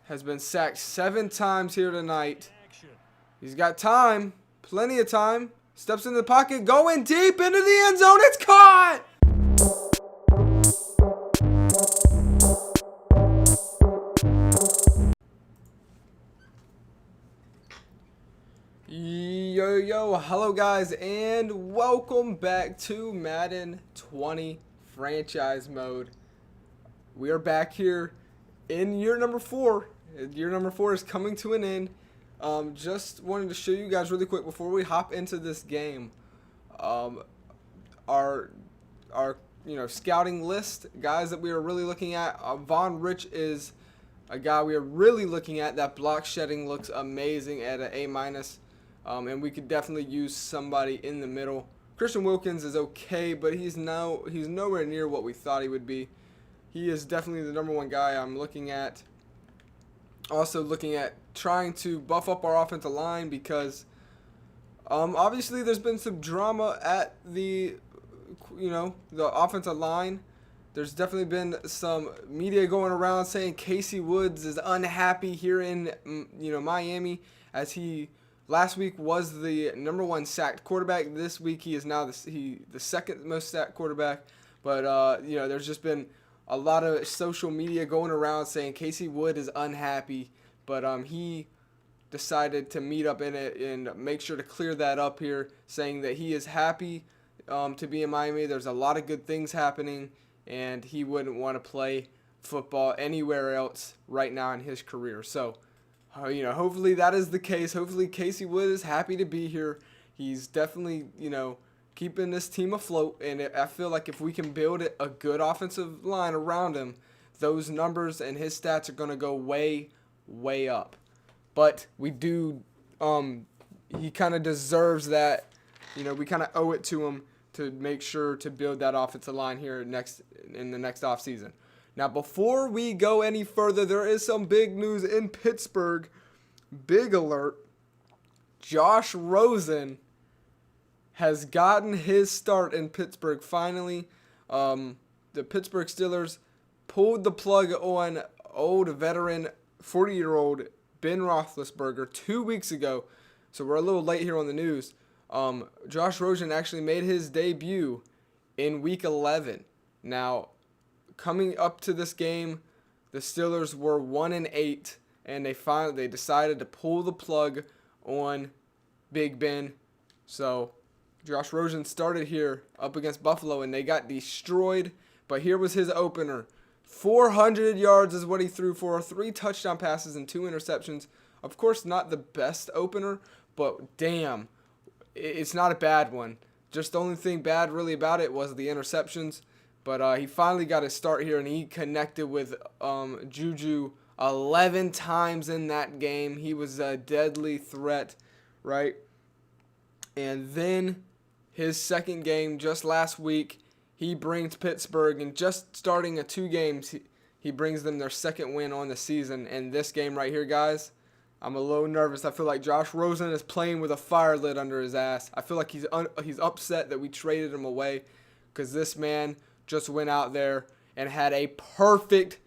has been sacked 7 times here tonight. He's got time, plenty of time. Steps into the pocket, going deep into the end zone. It's caught! Yo, hello guys, and welcome back to Madden 20 franchise mode. We are back here in year number 4. Year number 4 is coming to an end. Just wanted to show you guys really quick before we hop into this game. Our scouting list, guys that we are really looking at. Von Rich is a guy we are really looking at. That block shedding looks amazing at an A-. And we could definitely use somebody in the middle. Christian Wilkins is okay, but he's nowhere near what we thought he would be. He is definitely the number 1 guy I'm looking at. Also looking at trying to buff up our offensive line because obviously there's been some drama at the offensive line. There's definitely been some media going around saying Casey Woods is unhappy here in Miami, as he last week was the number 1 sacked quarterback. This week he is now the second most sacked quarterback. But there's just been a lot of social media going around saying Casey Wood is unhappy. But he decided to meet up in it and make sure to clear that up here, saying that he is happy to be in Miami. There's a lot of good things happening, and he wouldn't want to play football anywhere else right now in his career. So hopefully that is the case. Hopefully Casey Wood is happy to be here. He's definitely, keeping this team afloat. And I feel like if we can build a good offensive line around him, those numbers and his stats are going to go way, way up. But we do, he kind of deserves that. We kind of owe it to him to make sure to build that offensive line here in the next offseason. Now, before we go any further, there is some big news in Pittsburgh. Big alert. Josh Rosen has gotten his start in Pittsburgh finally. The Pittsburgh Steelers pulled the plug on old veteran 40-year-old Ben Roethlisberger 2 weeks ago. So we're a little late here on the news. Josh Rosen actually made his debut in Week 11. Now, coming up to this game, the Steelers were 1-8, and they decided to pull the plug on Big Ben. So Josh Rosen started here up against Buffalo, and they got destroyed. But here was his opener. 400 yards is what he threw for, 3 touchdown passes and 2 interceptions. Of course, not the best opener, but damn, it's not a bad one. Just the only thing bad really about it was the interceptions. But he finally got his start here, and he connected with Juju 11 times in that game. He was a deadly threat, right? And then his second game just last week, he brings Pittsburgh, and just starting 2 games, he brings them their second win on the season. And this game right here, guys, I'm a little nervous. I feel like Josh Rosen is playing with a fire lit under his ass. I feel like he's upset that we traded him away, because this man just went out there and had a perfect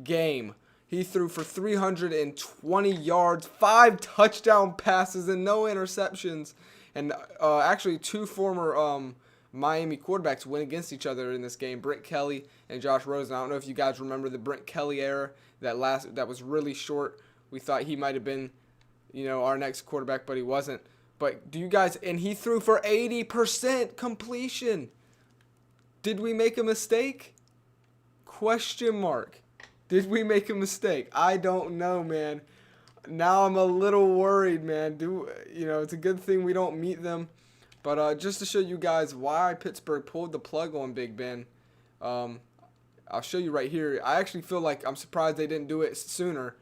game. He threw for 320 yards, 5 touchdown passes, and no interceptions. And actually 2 former Miami quarterbacks went against each other in this game, Brent Kelly and Josh Rosen. I don't know if you guys remember the Brent Kelly era that was really short. We thought he might have been, our next quarterback, but he wasn't. But do you guys, and he threw for 80% completion. Did we make a mistake? Question mark. Did we make a mistake? I don't know, man. Now I'm a little worried, man. It's a good thing we don't meet them. But just to show you guys why Pittsburgh pulled the plug on Big Ben, I'll show you right here. I actually feel like I'm surprised they didn't do it sooner.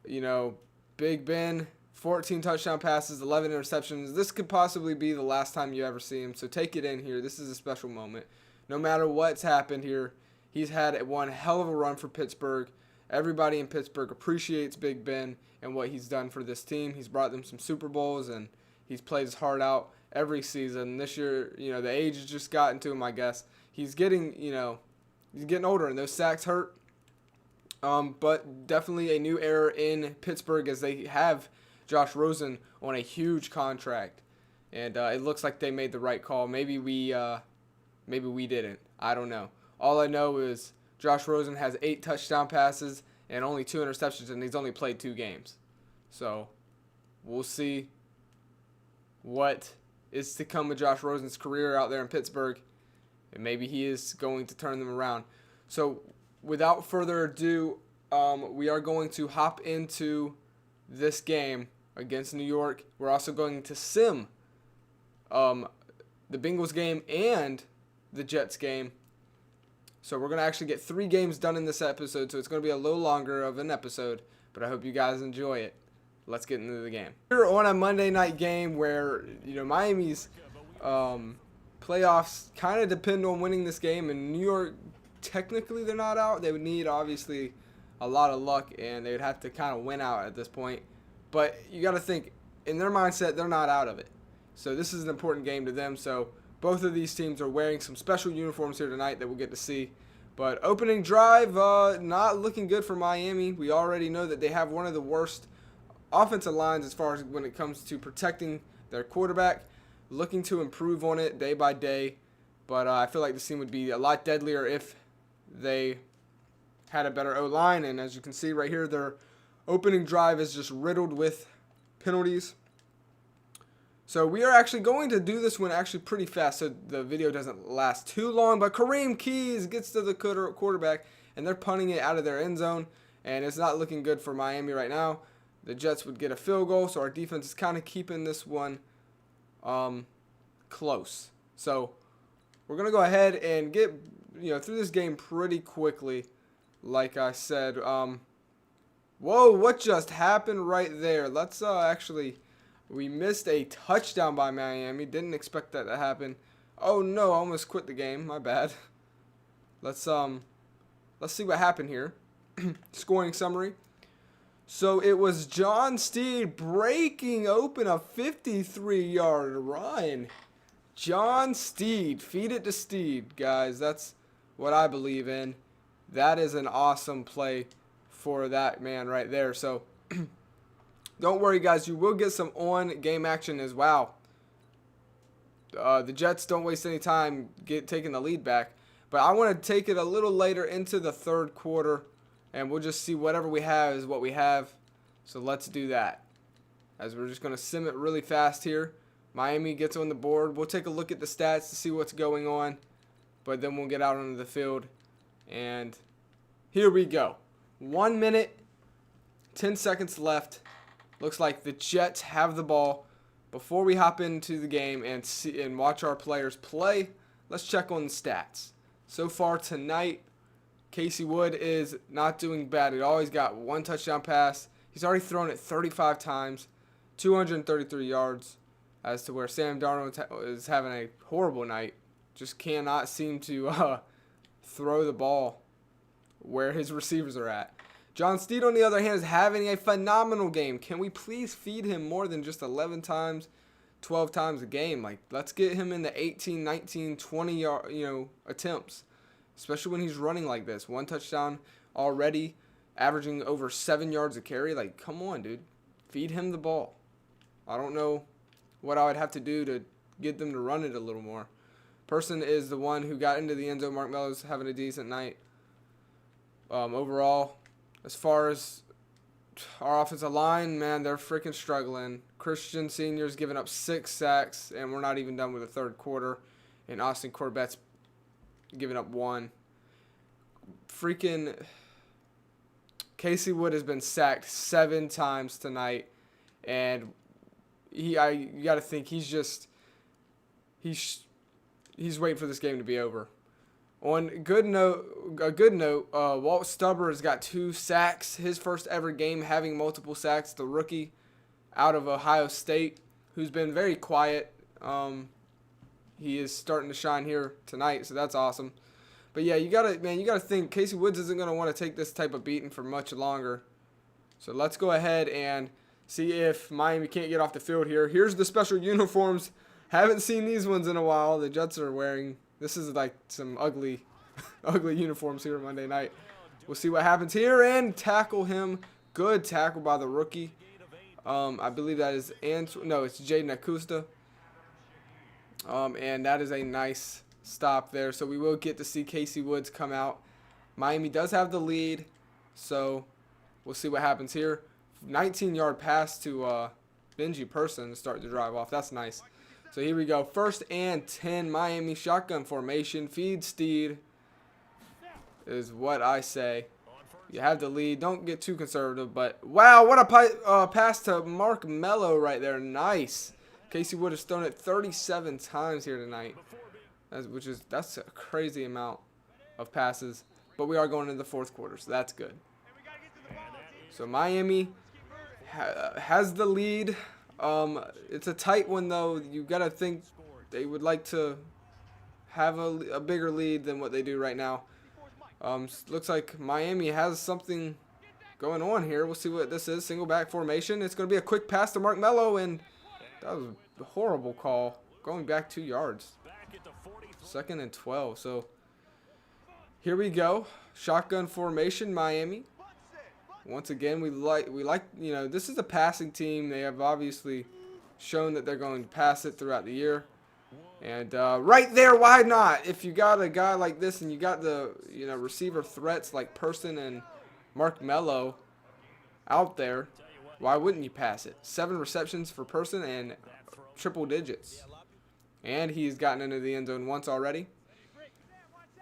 Big Ben, 14 touchdown passes, 11 interceptions. This could possibly be the last time you ever see him. So take it in here. This is a special moment. No matter what's happened here, he's had one hell of a run for Pittsburgh. Everybody in Pittsburgh appreciates Big Ben and what he's done for this team. He's brought them some Super Bowls, and he's played his heart out every season. This year, the age has just gotten to him, I guess. He's getting older, and those sacks hurt. But definitely a new era in Pittsburgh as they have Josh Rosen on a huge contract, and it looks like they made the right call. Maybe we didn't. I don't know. All I know is Josh Rosen has 8 touchdown passes and only 2 interceptions, and he's only played 2 games. So we'll see what is to come with Josh Rosen's career out there in Pittsburgh, and maybe he is going to turn them around. So without further ado, we are going to hop into this game against New York. We're also going to sim the Bengals game and the Jets game. So we're going to actually get 3 games done in this episode, so it's going to be a little longer of an episode, but I hope you guys enjoy it. Let's get into the game. We're on a Monday night game where, Miami's playoffs kind of depend on winning this game, and New York, technically they're not out. They would need, obviously, a lot of luck, and they would have to kind of win out at this point. But you got to think, in their mindset, they're not out of it. So this is an important game to them, so both of these teams are wearing some special uniforms here tonight that we'll get to see. But opening drive, not looking good for Miami. We already know that they have one of the worst offensive lines as far as when it comes to protecting their quarterback. Looking to improve on it day by day. But I feel like this team would be a lot deadlier if they had a better O-line. And as you can see right here, their opening drive is just riddled with penalties. So we are actually going to do this one actually pretty fast so the video doesn't last too long. But Kareem Keys gets to the quarterback, and they're punting it out of their end zone. And it's not looking good for Miami right now. The Jets would get a field goal, so our defense is kind of keeping this one close. So we're going to go ahead and get through this game pretty quickly, like I said. Whoa, what just happened right there? Let's actually... We missed a touchdown by Miami. Didn't expect that to happen. Oh no, I almost quit the game. My bad. Let's see what happened here. Scoring summary. So it was John Steed breaking open a 53-yard run. John Steed. Feed it to Steed, guys. That's what I believe in. That is an awesome play for that man right there. So don't worry, guys. You will get some on-game action as well. The Jets don't waste any time taking the lead back. But I want to take it a little later into the third quarter, and we'll just see whatever we have is what we have. So let's do that. As we're just going to sim it really fast here. Miami gets on the board. We'll take a look at the stats to see what's going on. But then we'll get out onto the field. And here we go. 1 minute, 10 seconds left. Looks like the Jets have the ball. Before we hop into the game and watch our players play, let's check on the stats. So far tonight, Casey Wood is not doing bad at all. He's got 1 touchdown pass. He's already thrown it 35 times, 233 yards, as to where Sam Darnold is having a horrible night. Just cannot seem to throw the ball where his receivers are at. John Steed, on the other hand, is having a phenomenal game. Can we please feed him more than just 11 times, 12 times a game? Like, let's get him in the 18, 19, 20 yard, attempts, especially when he's running like this. 1 touchdown already, averaging over 7 yards a carry. Like, come on, dude. Feed him the ball. I don't know what I would have to do to get them to run it a little more. Person is the one who got into the end zone. Mark Mello's having a decent night. Overall, as far as our offensive line, man, they're freaking struggling. Christian Sr.'s giving up 6 sacks, and we're not even done with the third quarter. And Austin Corbett's giving up 1. Freaking Casey Wood has been sacked 7 times tonight, and you got to think he's waiting for this game to be over. On a good note, Walt Stubber has got 2 sacks. His first ever game having multiple sacks. The rookie out of Ohio State, who's been very quiet. He is starting to shine here tonight, so that's awesome. But yeah, you gotta think Casey Woods isn't gonna want to take this type of beating for much longer. So let's go ahead and see if Miami can't get off the field here. Here's the special uniforms. Haven't seen these ones in a while. The Jets are wearing. This is like some ugly uniforms here Monday night. We'll see what happens here and tackle him. Good tackle by the rookie. I believe that is no, it's Jaden Acosta. And that is a nice stop there. So we will get to see Casey Woods come out. Miami does have the lead, so we'll see what happens here. 19-yard pass to Benji Person to start the drive off. That's nice. So here we go. 1st and 10. Miami shotgun formation. Feed Steed is what I say. You have the lead. Don't get too conservative, but wow, what a pass to Mark Mello right there. Nice. Casey Wood has thrown it 37 times here tonight, that's a crazy amount of passes. But we are going into the 4th quarter, so that's good. So Miami has the lead. It's a tight one, though. You got to think they would like to have a bigger lead than what they do right now. Looks like Miami has something going on here. We'll see what this is. Single back formation. It's going to be a quick pass to Mark Mello, and that was a horrible call. Going back 2 yards. 2nd and 12. So here we go. Shotgun formation, Miami. Once again, we like this is a passing team. They have obviously shown that they're going to pass it throughout the year. And right there, why not? If you got a guy like this and you got the receiver threats like Person and Mark Mello out there, why wouldn't you pass it? 7 receptions for Person and triple digits. And he's gotten into the end zone once already.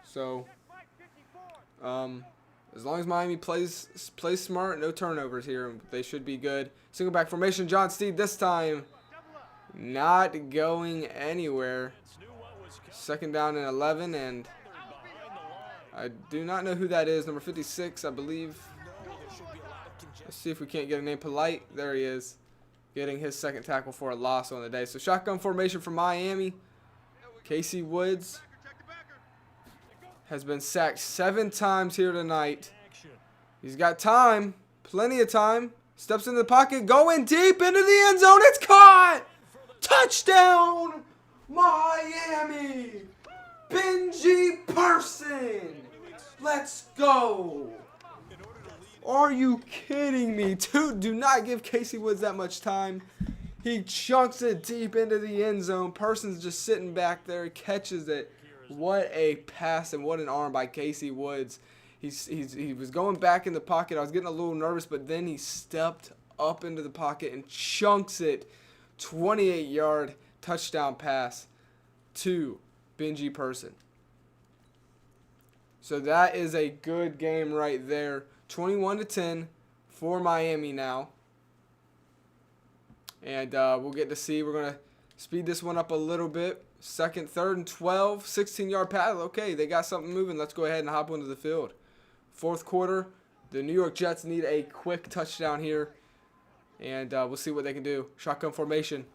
So as long as Miami plays smart, no turnovers here, they should be good. Single back formation, John Steed this time not going anywhere. 2nd down and 11, and I do not know who that is. Number 56, I believe. Let's see if we can't get a name. Polite. There he is, getting his 2nd tackle for a loss on the day. So shotgun formation for Miami. Casey Woods has been sacked 7 times here tonight. He's got time, plenty of time. Steps into the pocket, going deep into the end zone. It's caught! Touchdown, Miami! Benji Person! Let's go! Are you kidding me? Dude, do not give Casey Woods that much time. He chunks it deep into the end zone. Person's just sitting back there, catches it. What a pass and what an arm by Casey Woods. He was going back in the pocket. I was getting a little nervous, but then he stepped up into the pocket and chunks it. 28-yard touchdown pass to Benji Person. So that is a good game right there. 21-10 for Miami now. And we'll get to see. We're going to speed this one up a little bit. 2nd, 3rd, and 12. 16-yard pass. Okay, they got something moving. Let's go ahead and hop onto the field. 4th quarter. The New York Jets need a quick touchdown here. And we'll see what they can do. Shotgun formation.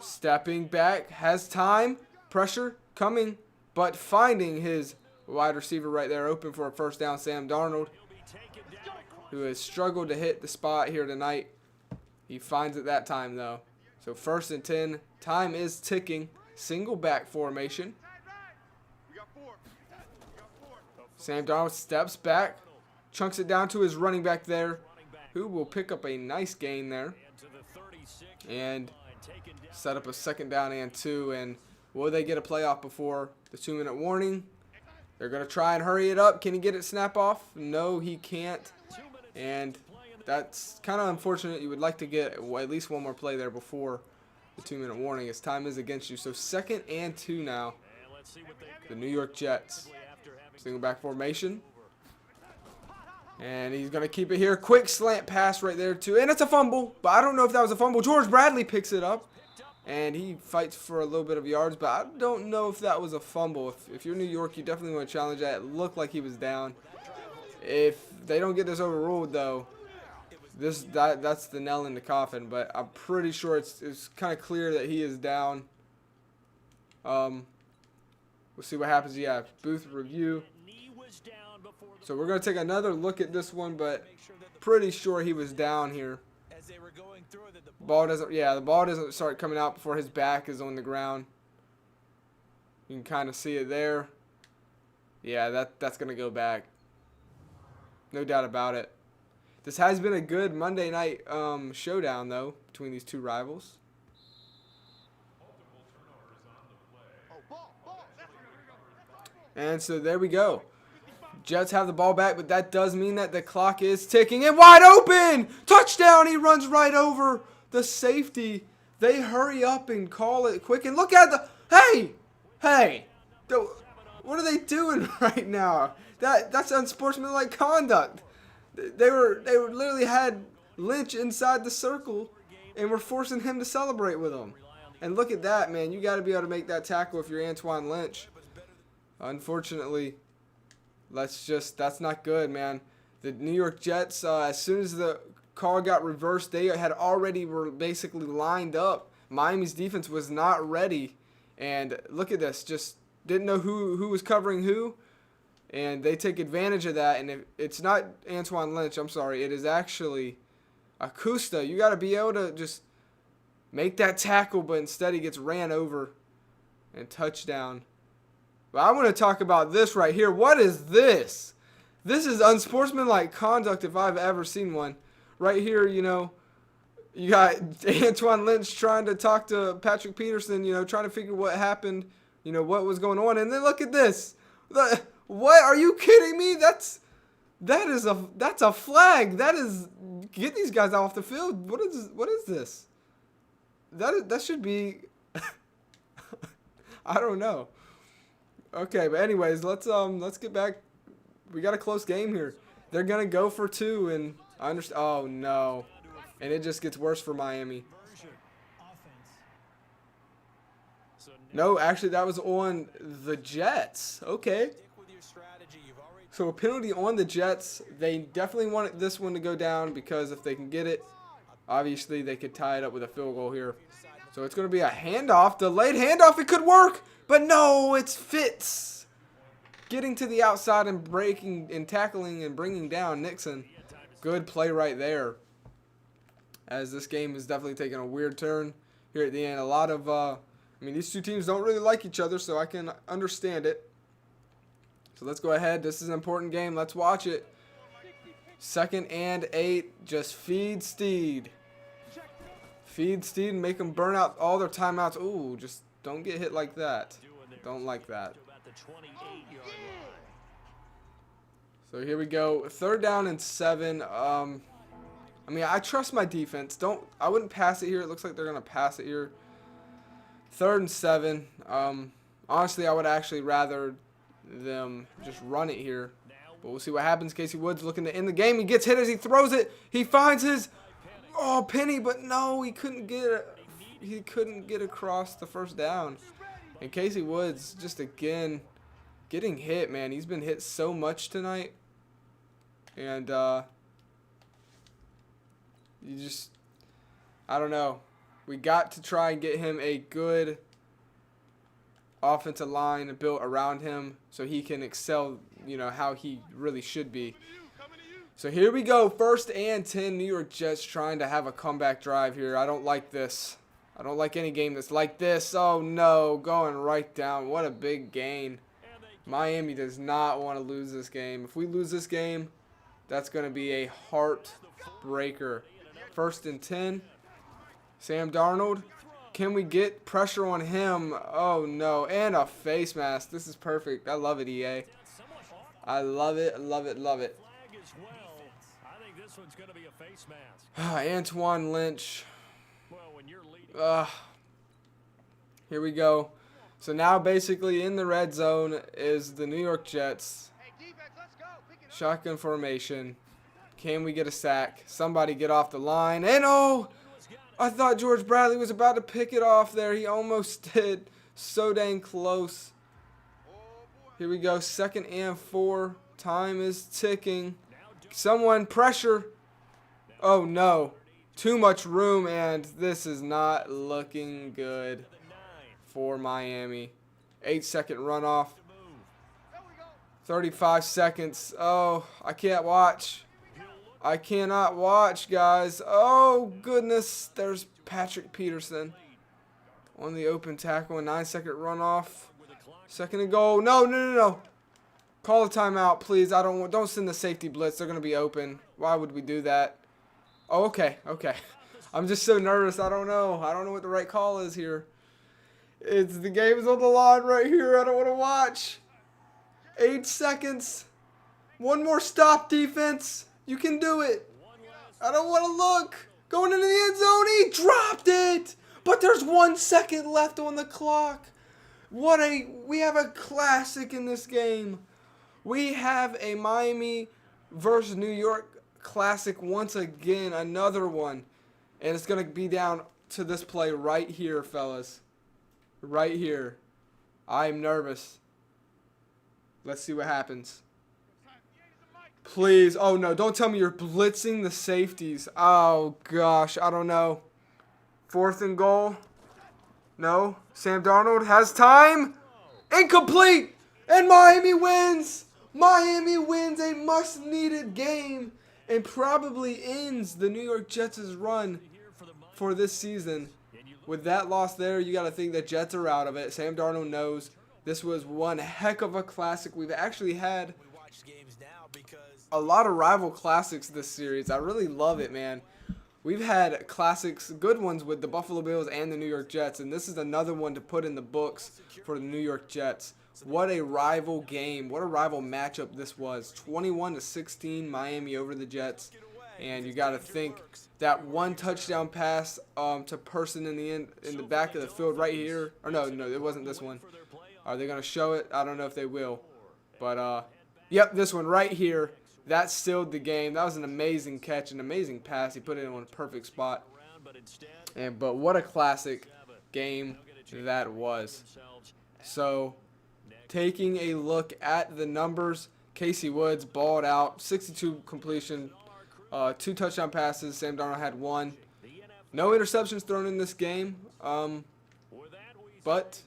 Stepping back. Has time. Pressure coming. But finding his wide receiver right there open for a 1st down. Sam Darnold, who has struggled to hit the spot here tonight. He finds it that time, though. So 1st and 10. Time is ticking. Single back formation. Sam Darnold steps back. Chunks it down to his running back there, who will pick up a nice gain there. And set up a 2nd down and 2. And will they get a playoff before the 2-minute warning? They're going to try and hurry it up. Can he get it snap off? No, he can't. And that's kind of unfortunate. You would like to get at least one more play there before the 2-minute warning, as time is against you. So 2nd and 2 now. The New York Jets. Single back formation. And he's going to keep it here. Quick slant pass right there, too. And it's a fumble, but I don't know if that was a fumble. George Bradley picks it up, and he fights for a little bit of yards, but I don't know if that was a fumble. If you're New York, you definitely want to challenge that. It looked like he was down. If they don't get this overruled, though, that's the nail in the coffin. But I'm pretty sure it's kind of clear that he is down. We'll see what happens. Yeah, booth review. So we're going to take another look at this one, but pretty sure he was down here. The ball doesn't start coming out before his back is on the ground. You can kind of see it there. Yeah, that's going to go back. No doubt about it. This has been a good Monday night showdown, though, between these two rivals. And so there we go. Jets have the ball back, but that does mean that the clock is ticking. And wide open! Touchdown! He runs right over the safety. They hurry up and call it quick. And look at the... Hey! Hey! What are they doing right now? That's unsportsmanlike conduct. They literally had Lynch inside the circle and were forcing him to celebrate with them. And look at that, man. You got to be able to make that tackle if you're Antoine Lynch. Unfortunately, that's not good, man. The New York Jets, as soon as the call got reversed, they had already were basically lined up. Miami's defense was not ready. And look at this. Just didn't know who was covering who. And they take advantage of that. And if it's not Antoine Lynch, I'm sorry. It is actually Acosta. You got to be able to just make that tackle, but instead he gets ran over and touchdown. But I want to talk about this right here. What is this? This is unsportsmanlike conduct if I've ever seen one. Right here, you know, you got Antoine Lynch trying to talk to Patrick Peterson, you know, trying to figure what happened, you know, what was going on. And then look at this. What? Are you kidding me? That's a flag. Get these guys off the field. What is this? That should be I don't know. Okay, but anyways, let's get back. We got a close game here. They're gonna go for 2, and I understand. Oh no, and it just gets worse for Miami. No, actually, that was on the Jets. Okay. So a penalty on the Jets. They definitely wanted this one to go down because if they can get it, obviously they could tie it up with a field goal here. So it's going to be a handoff, delayed handoff. It could work, but no, it's Fitz getting to the outside and breaking and tackling and bringing down Nixon. Good play right there. As this game is definitely taking a weird turn here at the end. A lot of, I mean, these two teams don't really like each other, so I can understand it. So let's go ahead. This is an important game. Let's watch it. 2nd and 8. Just feed Steed. Feed Steed and make them burn out all their timeouts. Ooh, just don't get hit like that. Don't like that. So here we go. 3rd down and 7. I mean, I trust my defense. I wouldn't pass it here. It looks like they're going to pass it here. 3rd and 7. Honestly, I would actually rather them just run it here. But we'll see what happens. Casey Woods looking to end the game. He gets hit as he throws it. He finds his penny, but no, he couldn't get it. He couldn't get across the 1st down. And Casey Woods just again getting hit, man. He's been hit so much tonight. And I don't know. We got to try and get him a good offensive line built around him so he can excel, you know, how he really should be. So here we go. 1st and 10. New York Jets trying to have a comeback drive here. I don't like this. I don't like any game that's like this. Oh no, going right down. What a big gain. Miami does not want to lose this game. If we lose this game, that's going to be a heartbreaker. 1st and 10. Sam Darnold. Can we get pressure on him? Oh no, and a face mask. This is perfect. I love it, EA. I love it, love it, love it. Antoine Lynch. Here we go. So now basically in the red zone is the New York Jets. Shotgun formation. Can we get a sack? Somebody get off the line. And oh! I thought George Bradley was about to pick it off there. He almost did. So dang close. Here we go. 2nd and 4. Time is ticking. Someone pressure. Oh no. Too much room, and this is not looking good for Miami. 8-second runoff. 35 seconds. Oh, I can't watch. I cannot watch, guys. Oh, goodness. There's Patrick Peterson on the open tackle. A 9-second runoff. 2nd and goal. No, no, no, no. Call a timeout, please. Don't send the safety blitz. They're going to be open. Why would we do that? Oh, okay. Okay. I'm just so nervous. I don't know. I don't know what the right call is here. The game's on the line right here. I don't want to watch. 8 seconds. One more stop, defense. You can do it. I don't want to look. Going into the end zone. He dropped it. But there's 1 second left on the clock. We have a classic in this game. We have a Miami versus New York classic once again. Another one. And it's going to be down to this play right here, fellas. Right here. I'm nervous. Let's see what happens. Please. Oh, no. Don't tell me you're blitzing the safeties. Oh, gosh. I don't know. 4th and goal. No. Sam Darnold has time. Incomplete. And Miami wins. Miami wins a much-needed game and probably ends the New York Jets' run for this season. With that loss there, you got to think the Jets are out of it. Sam Darnold knows this was one heck of a classic. We've actually had a lot of rival classics this series. I really love it, man. We've had classics, good ones with the Buffalo Bills and the New York Jets, and this is another one to put in the books for the New York Jets. What a rival game. What a rival matchup this was. 21-16 Miami over the Jets. And you got to think that one touchdown pass to person in the back of the field right here. Or no, it wasn't this one. Are they going to show it? I don't know if they will. But, yep, this one right here. That sealed the game. That was an amazing catch, an amazing pass. He put it in a perfect spot. But what a classic game that was. So, taking a look at the numbers, Casey Woods balled out, 62 completion, 2 touchdown passes. Sam Darnold had 1. No interceptions thrown in this game. But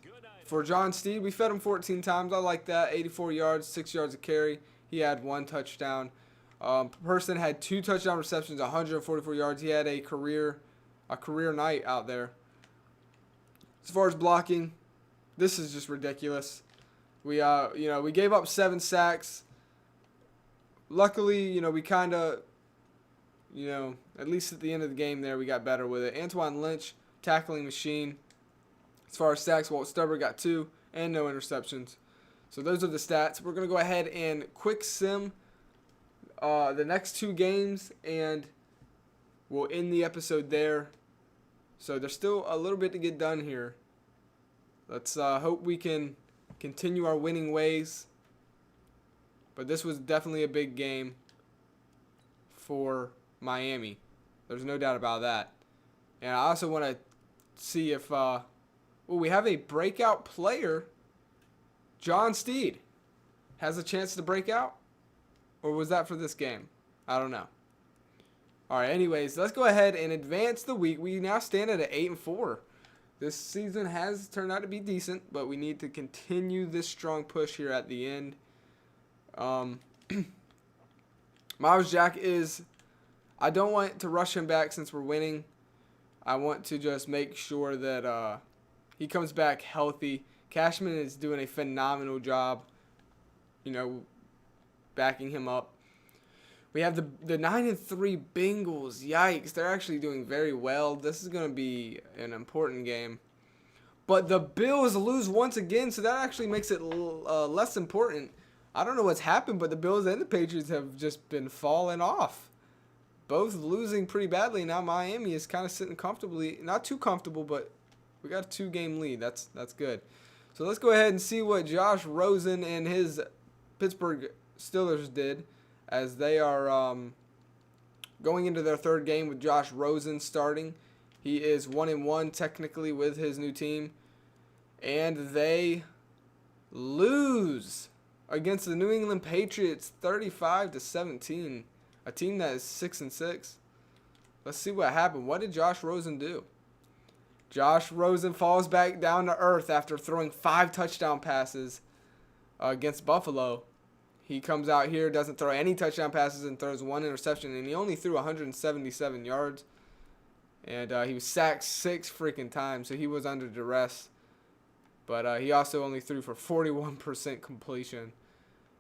for John Steed, we fed him 14 times. I like that. 84 yards, 6 yards a carry. He had 1 touchdown. Person had 2 touchdown receptions, 144 yards. He had a career night out there. As far as blocking, this is just ridiculous. We gave up 7 sacks. Luckily, we kind of, at least at the end of the game there, we got better with it. Antoine Lynch, tackling machine. As far as sacks, Walt Stubber got 2 and no interceptions. So those are the stats. We're going to go ahead and quick sim the next 2 games, and we'll end the episode there. So there's still a little bit to get done here. Let's hope we can continue our winning ways. But this was definitely a big game for Miami. There's no doubt about that. And I also want to see if we have a breakout player. John Steed has a chance to break out? Or was that for this game? I don't know. All right, anyways, let's go ahead and advance the week. We now stand at an 8-4. This season has turned out to be decent, but we need to continue this strong push here at the end. Miles Jack I don't want to rush him back since we're winning. I want to just make sure that he comes back healthy. Cashman is doing a phenomenal job, backing him up. We have the 9-3 Bengals. Yikes, they're actually doing very well. This is going to be an important game. But the Bills lose once again, so that actually makes it less important. I don't know what's happened, but the Bills and the Patriots have just been falling off. Both losing pretty badly. Now Miami is kind of sitting comfortably. Not too comfortable, but we got a 2-game lead. That's good. So let's go ahead and see what Josh Rosen and his Pittsburgh Steelers did, as they are going into their 3rd game with Josh Rosen starting. He is 1-1 technically with his new team. And they lose against the New England Patriots 35-17. A team that is 6-6. Let's see what happened. What did Josh Rosen do? Josh Rosen falls back down to earth after throwing 5 touchdown passes against Buffalo. He comes out here, doesn't throw any touchdown passes, and throws 1 interception, and he only threw 177 yards. And he was sacked 6 freaking times, so he was under duress. But he also only threw for 41% completion.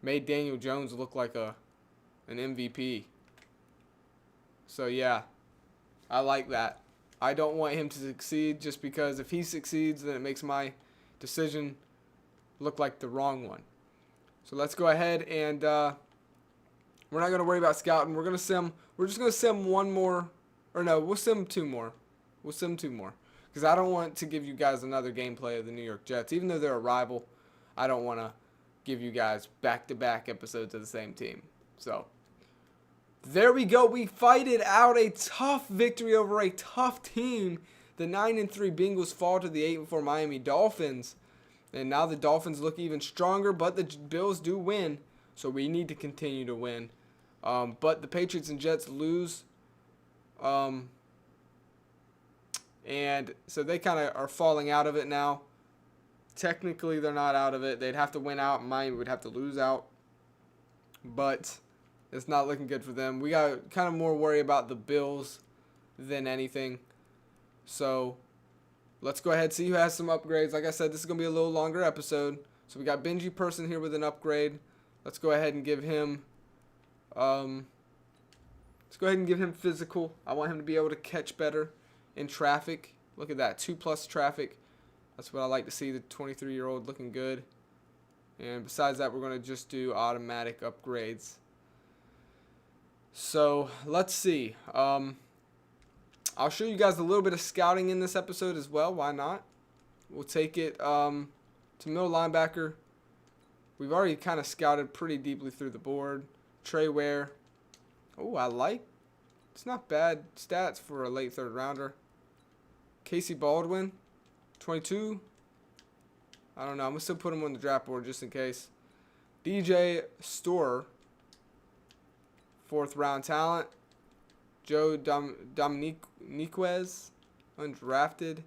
made Daniel Jones look like an MVP. So, yeah, I like that. I don't want him to succeed just because if he succeeds, then it makes my decision look like the wrong one. So let's go ahead and we're not going to worry about scouting. We're just going to sim one more. Or no, we'll sim two more. Because I don't want to give you guys another gameplay of the New York Jets. Even though they're a rival, I don't want to give you guys back-to-back episodes of the same team. So, there we go. We fighted out a tough victory over a tough team. The 9-3 Bengals fall to the 8-4 Miami Dolphins. And now the Dolphins look even stronger, but the Bills do win. So we need to continue to win. But the Patriots and Jets lose. And so they kind of are falling out of it now. Technically, they're not out of it. They'd have to win out. Miami would have to lose out. But it's not looking good for them. We got kind of more worry about the Bills than anything. So let's go ahead and see who has some upgrades. Like I said, this is going to be a little longer episode. So we got Benji Person here with an upgrade. Let's go ahead and give him physical. I want him to be able to catch better in traffic. Look at that, 2+ traffic. That's what I like to see, the 23-year-old looking good. And besides that, we're going to just do automatic upgrades. So let's see. I'll show you guys a little bit of scouting in this episode as well. Why not? We'll take it to middle linebacker. We've already kind of scouted pretty deeply through the board. Trey Ware. Oh, I like. It's not bad stats for a late third rounder. Casey Baldwin, 22. I don't know. I'm going to still put him on the draft board just in case. DJ Storer, 4th round talent. Joe Dominiquez, undrafted.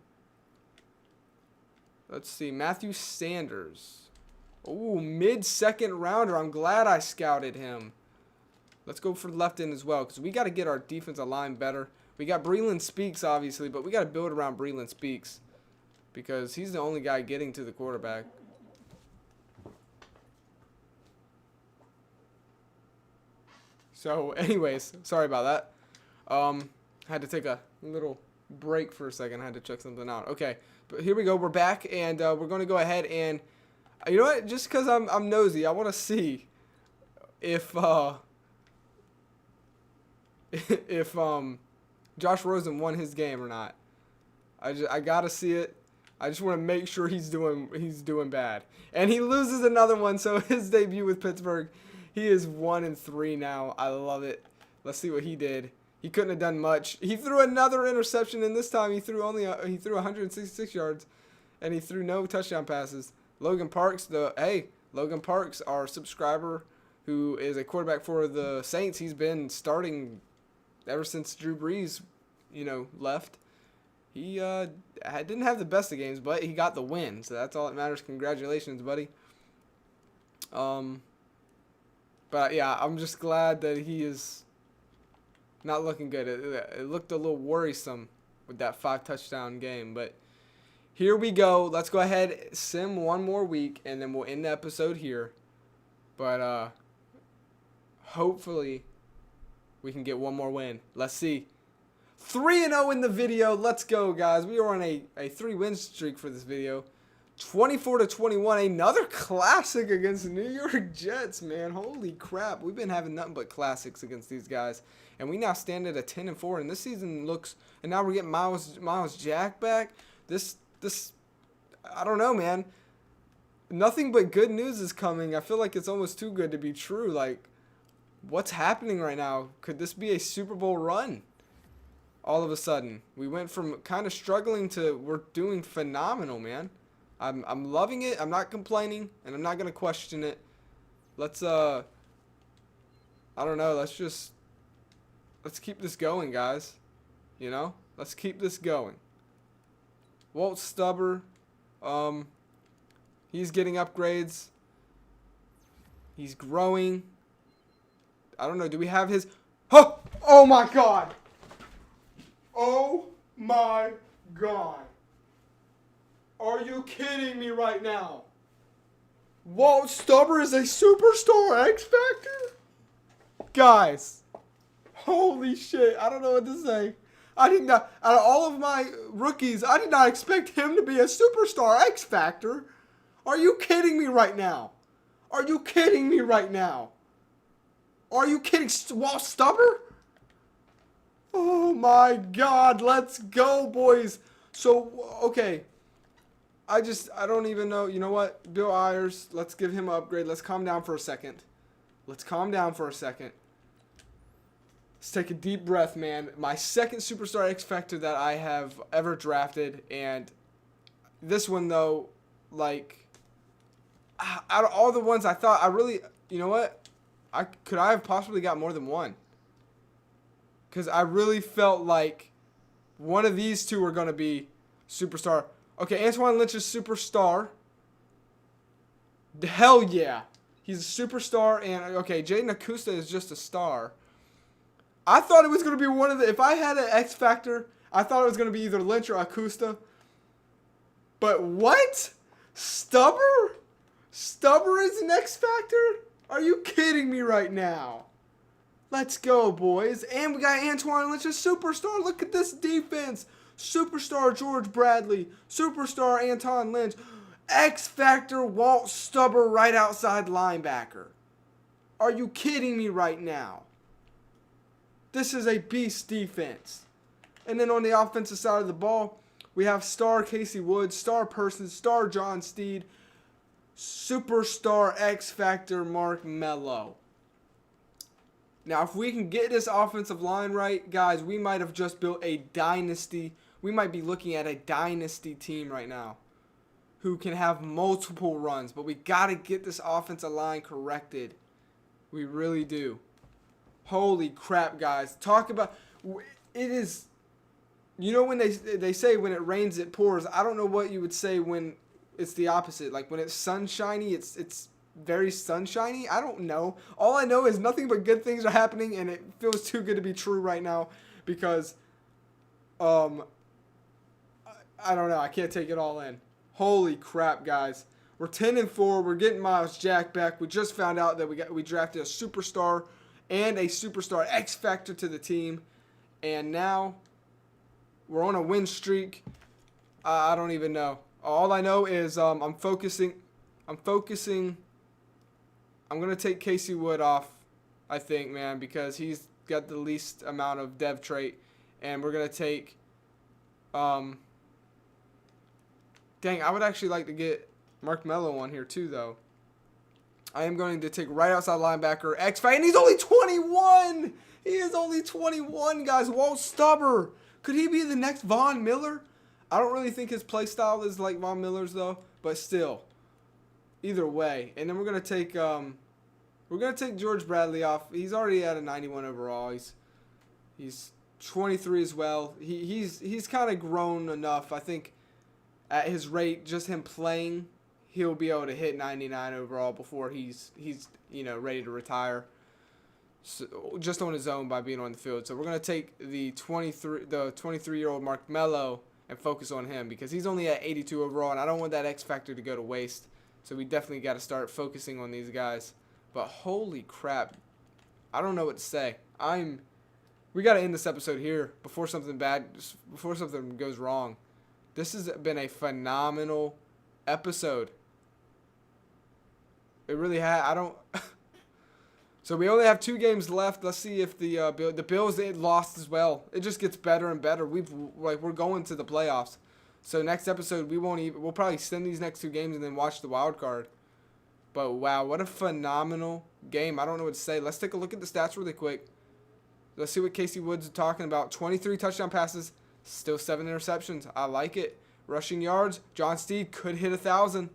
Let's see. Matthew Sanders. Oh, mid-second rounder. I'm glad I scouted him. Let's go for left end as well because we got to get our defensive line better. We got Breeland Speaks, obviously, but we got to build around Breeland Speaks because he's the only guy getting to the quarterback. So, anyways, sorry about that. I had to take a little break for a second. I had to check something out. Okay, but here we go. We're back, and we're going to go ahead and, you know what? Just because I'm nosy, I want to see if Josh Rosen won his game or not. I gotta see it. I just want to make sure he's doing bad. And he loses another one, so his debut with Pittsburgh, he is 1-3 now. I love it. Let's see what he did. He couldn't have done much. He threw another interception, and this time he threw 166 yards, and he threw no touchdown passes. Logan Parks, Logan Parks, our subscriber, who is a quarterback for the Saints. He's been starting ever since Drew Brees, left. He didn't have the best of games, but he got the win, so that's all that matters. Congratulations, buddy. But yeah, I'm just glad that he is not looking good. It looked a little worrisome with that 5-touchdown game, but here we go. Let's go ahead, sim one more week, and then we'll end the episode here. But hopefully we can get one more win. Let's see. 3-0 in the video. Let's go, guys. We are on a 3-win streak for this video. 24-21. Another classic against the New York Jets, man. Holy crap. We've been having nothing but classics against these guys. And we now stand at a 10-4. And this season looks... And now we're getting Miles Jack back. This I don't know, man. Nothing but good news is coming. I feel like it's almost too good to be true. Like, what's happening right now? Could this be a Super Bowl run? All of a sudden, we went from kind of struggling to we're doing phenomenal, man. I'm loving it. I'm not complaining, and I'm not gonna question it. Let's I don't know. Let's keep this going, guys. Let's keep this going. Walt Stubber, he's getting upgrades. He's growing. I don't know. Do we have his? Oh my God. Oh my God. Are you kidding me right now? Walt Stubber is a superstar X Factor? Guys, holy shit. I don't know what to say. I did not, out of all of my rookies, I did not expect him to be a superstar X Factor. Are you kidding me right now? Are you kidding me right now? Are you kidding? Walt Stubber? Oh my God. Let's go, boys. So, okay. I don't even know. You know what? Bill Ayers, let's give him an upgrade. Let's calm down for a second. Let's calm down for a second. Let's take a deep breath, man. My second superstar X Factor that I have ever drafted. And this one, though, like, out of all the ones I thought, I really, you know what? Could I have possibly got more than one? Because I really felt like one of these two were going to be superstar. Okay, Antoine Lynch is superstar. Hell yeah. He's a superstar. And, okay, Jaden Acosta is just a star. I thought it was going to be one of the... If I had an X Factor, I thought it was going to be either Lynch or Acosta. But what? Stubber? Stubber is an X Factor? Are you kidding me right now? Let's go, boys. And we got Antoine Lynch, a superstar. Look at this defense. Superstar George Bradley. Superstar Anton Lynch. X Factor Walt Stubber right outside linebacker. Are you kidding me right now? This is a beast defense. And then on the offensive side of the ball, we have star Casey Woods, star Person, star John Steed, superstar X Factor Mark Mello. Now, if we can get this offensive line right, guys, we might have just built a dynasty. We might be looking at a dynasty team right now who can have multiple runs. But we got to get this offensive line corrected. We really do. Holy crap, guys. Talk about... It is... You know when they say when it rains, it pours. I don't know what you would say when it's the opposite. Like when it's sunshiny, it's very sunshiny. I don't know. All I know is nothing but good things are happening, and it feels too good to be true right now because, I don't know. I can't take it all in. Holy crap, guys. We're 10-4. We're getting Miles Jack back. We just found out that we drafted a superstar and a superstar X Factor to the team, and now we're on a win streak. I don't even know. All I know is I'm focusing. I'm going to take Casey Wood off, I think, man, because he's got the least amount of dev trait. And we're going to take... dang, I would actually like to get Mark Mello on here too, though. I am going to take right outside linebacker X-Factor, and he's only 21! He is only 21, guys. Walt Stubber. Could he be the next Von Miller? I don't really think his play style is like Von Miller's, though, but still. Either way. And then we're going to take George Bradley off. He's already at a 91 overall. He's 23 as well. He's kind of grown enough. I think at his rate, just him playing, he'll be able to hit 99 overall before he's ready to retire. So, just on his own by being on the field. So we're going to take the 23-year-old Mark Mello and focus on him because he's only at 82 overall, and I don't want that X Factor to go to waste. So we definitely got to start focusing on these guys. But holy crap, I don't know what to say. We got to end this episode here before something goes wrong. This has been a phenomenal episode. It really had. So we only have 2 games left. Let's see if the Bills, they lost as well. It just gets better and better. We're going to the playoffs. So next episode we'll probably send these next 2 games and then watch the wild card. But wow, what a phenomenal game. I don't know what to say. Let's take a look at the stats really quick. Let's see what Casey Woods is talking about. 23 touchdown passes, still 7 interceptions. I like it. Rushing yards, John Steed could hit 1,000.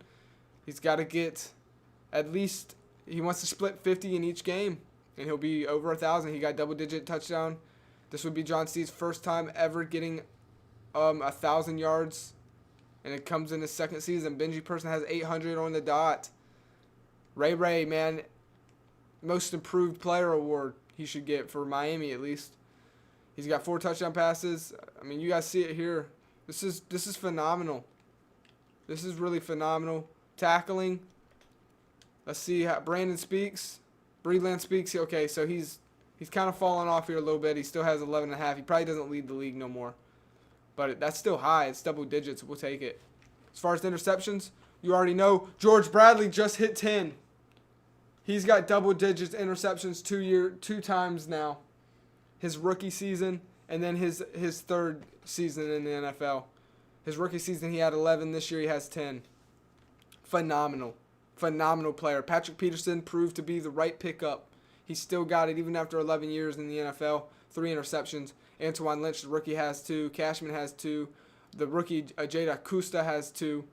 He's got to get at least, he wants to split 50 in each game, and he'll be over 1,000. He got double-digit touchdown. This would be John Steed's first time ever getting 1,000 yards, and it comes in his second season. Benji Person has 800 on the dot. Ray, man, most improved player award he should get for Miami at least. He's got 4 touchdown passes. I mean, you guys see it here. This is phenomenal. This is really phenomenal. Tackling, Let's see how Brandon Speaks. Breland Speaks. Okay, so he's kind of fallen off here a little bit. He still has 11.5. He probably doesn't lead the league no more. But that's still high. It's double digits. We'll take it. As far as interceptions, you already know George Bradley just hit 10. He's got double digits interceptions 2 times now. His rookie season and then his third season in the NFL. His rookie season he had 11. This year he has 10. Phenomenal. Phenomenal player. Patrick Peterson proved to be the right pickup. He still got it even after 11 years in the NFL. 3 interceptions. Antoine Lynch, the rookie, has 2. Cashman has 2. The rookie, Jada Custa, has 2.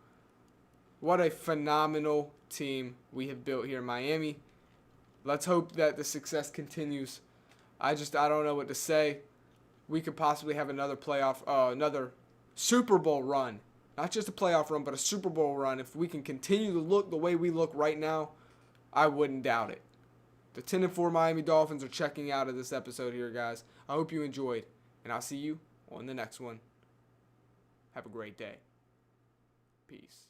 What a phenomenal team we have built here in Miami. Let's hope that the success continues. I don't know what to say. We could possibly have another Super Bowl run. Not just a playoff run, but a Super Bowl run. If we can continue to look the way we look right now, I wouldn't doubt it. The 10-4 Miami Dolphins are checking out of this episode here, guys. I hope you enjoyed, and I'll see you on the next one. Have a great day. Peace.